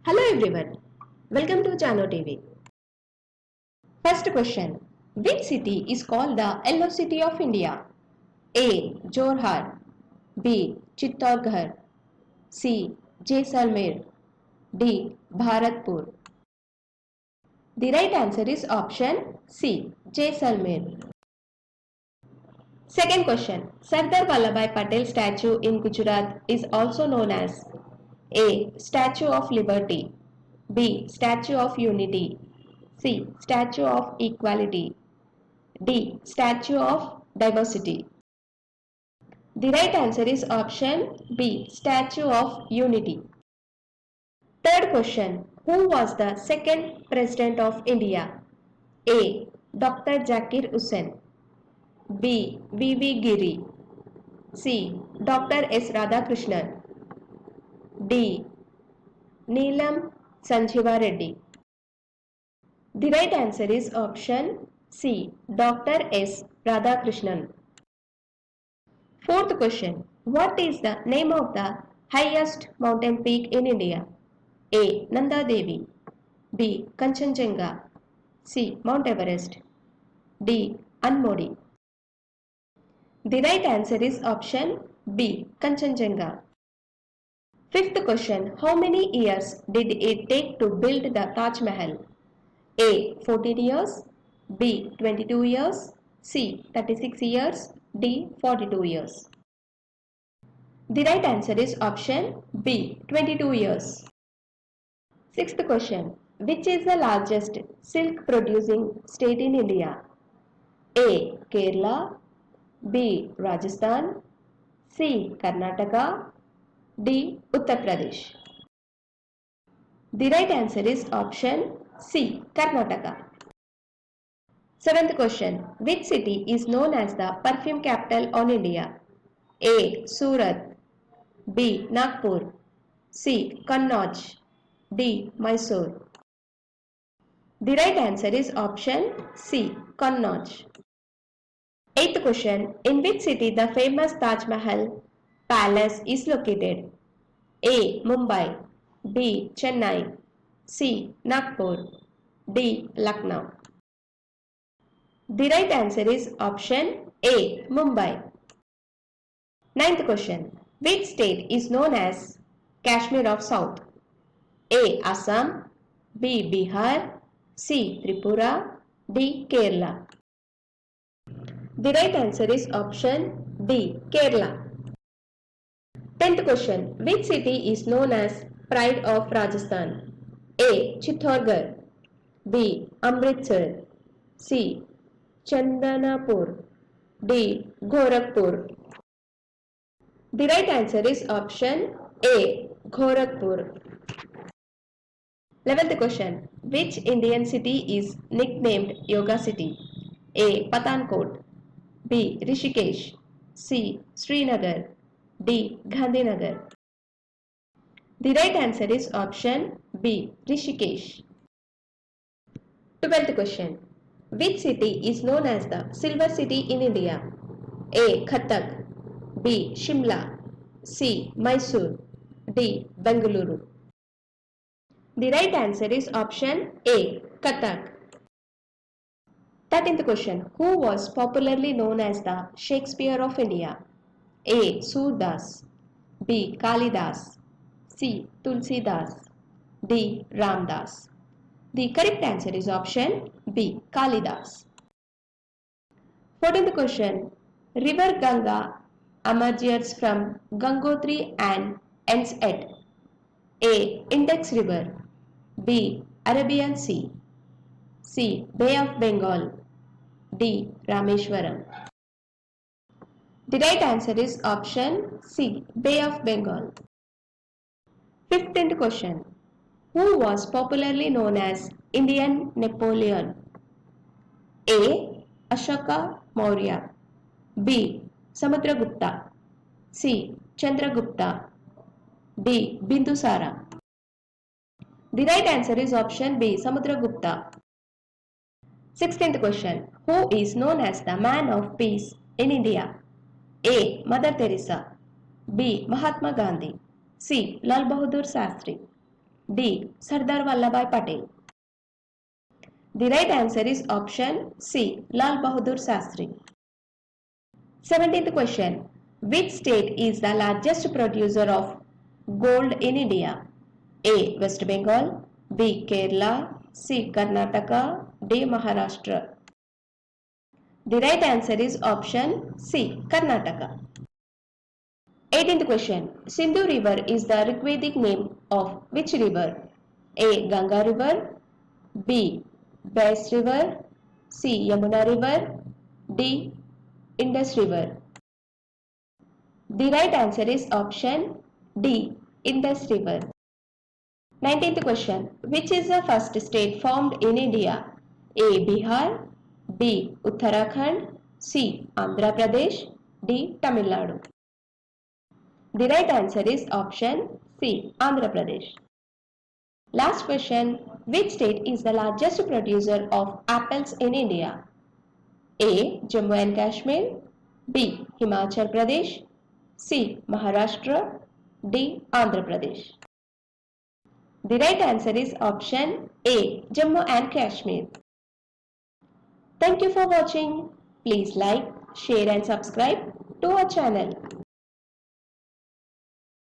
Hello everyone, welcome to Jano TV. First question, which city is called the Yellow City of India? A. Jorhat, B. Chittorgarh, C. Jaisalmer, D. Bharatpur. The right answer is option C. Jaisalmer. Second question, Sardar Vallabhbhai Patel statue in Gujarat is also known as A. Statue of Liberty, B. Statue of Unity, C. Statue of Equality, D. Statue of Diversity. The right answer is option B. Statue of Unity. Third question. Who was the second President of India? A. Dr. Zakir Hussain, B. V.V. Giri, C. Dr. S. Radhakrishnan, D. Neelam Sanjeeva Reddy. The right answer is option C. Dr. S. Radhakrishnan. Fourth question. What is the name of the highest mountain peak in India? A. Nanda Devi, B. Kanchenjunga, C. Mount Everest, D. Anmodi. The right answer is option B. Kanchenjunga. Fifth question. How many years did it take to build the Taj Mahal? A. 14 years, B. 22 years, C. 36 years, D. 42 years. The right answer is option B. 22 years. Sixth question. Which is the largest silk producing state in India? A. Kerala, B. Rajasthan, C. Karnataka, D. Uttar Pradesh. The right answer is option C. Karnataka. Seventh question. Which city is known as the perfume capital of India? A. Surat, B. Nagpur, C. Kannauj, D. Mysore. The right answer is option C. Kannauj. Eighth question. In which city the famous Taj Mahal Palace is located? A. Mumbai, B. Chennai, C. Nagpur, D. Lucknow. The right answer is option A. Mumbai. Ninth question. Which state is known as Kashmir of South? A. Assam, B. Bihar, C. Tripura, D. Kerala. The right answer is option D. Kerala. 10th question. Which city is known as Pride of Rajasthan? A. Chittorgarh, B. Amritsar, C. Chandanapur, D. Gorakhpur. The right answer is option A. Gorakhpur. 11th question. Which Indian city is nicknamed Yoga City? A. Pathankot, B. Rishikesh, C. Srinagar, D. Gandhinagar. The right answer is option B. Rishikesh. 12th question. Which city is known as the Silver City in India? A. Cuttack, B. Shimla, C. Mysore, D. Bengaluru. The right answer is option A. Cuttack. 13th question. Who was popularly known as the Shakespeare of India? A. Surdas, B. Kalidas, C. Tulsidas, D. Ramdas. The correct answer is option B. Kalidas. 14th question. River Ganga emerges from Gangotri and ends at A. Indus River, B. Arabian Sea, C. Bay of Bengal, D. Rameshwaram. The right answer is option C. Bay of Bengal. 15th question. Who was popularly known as Indian Napoleon? A. Ashoka Maurya, B. Samudragupta, C. Chandragupta, D. Bindusara. The right answer is option B. Samudragupta. 16th question. Who is known as the man of peace in India? A. Mother Teresa, B. Mahatma Gandhi, C. Lal Bahadur Shastri, D. Sardar Vallabhbhai Patel. The right answer is option C. Lal Bahadur Shastri. 17th question. Which state is the largest producer of gold in India? A. West Bengal, B. Kerala, C. Karnataka, D. Maharashtra. The right answer is option C. Karnataka. 18th question. Sindhu River is the Rigvedic name of which river? A. Ganga River, B. Beas River, C. Yamuna River, D. Indus River. The right answer is option D. Indus River. 19th question. Which is the first state formed in India? A. Bihar, B. Uttarakhand, C. Andhra Pradesh, D. Tamil Nadu. The right answer is option C. Andhra Pradesh. Last question. Which state is the largest producer of apples in India? A. Jammu and Kashmir, B. Himachal Pradesh, C. Maharashtra, D. Andhra Pradesh. The right answer is option A. Jammu and Kashmir. Thank you for watching. Please like, share and subscribe to our channel.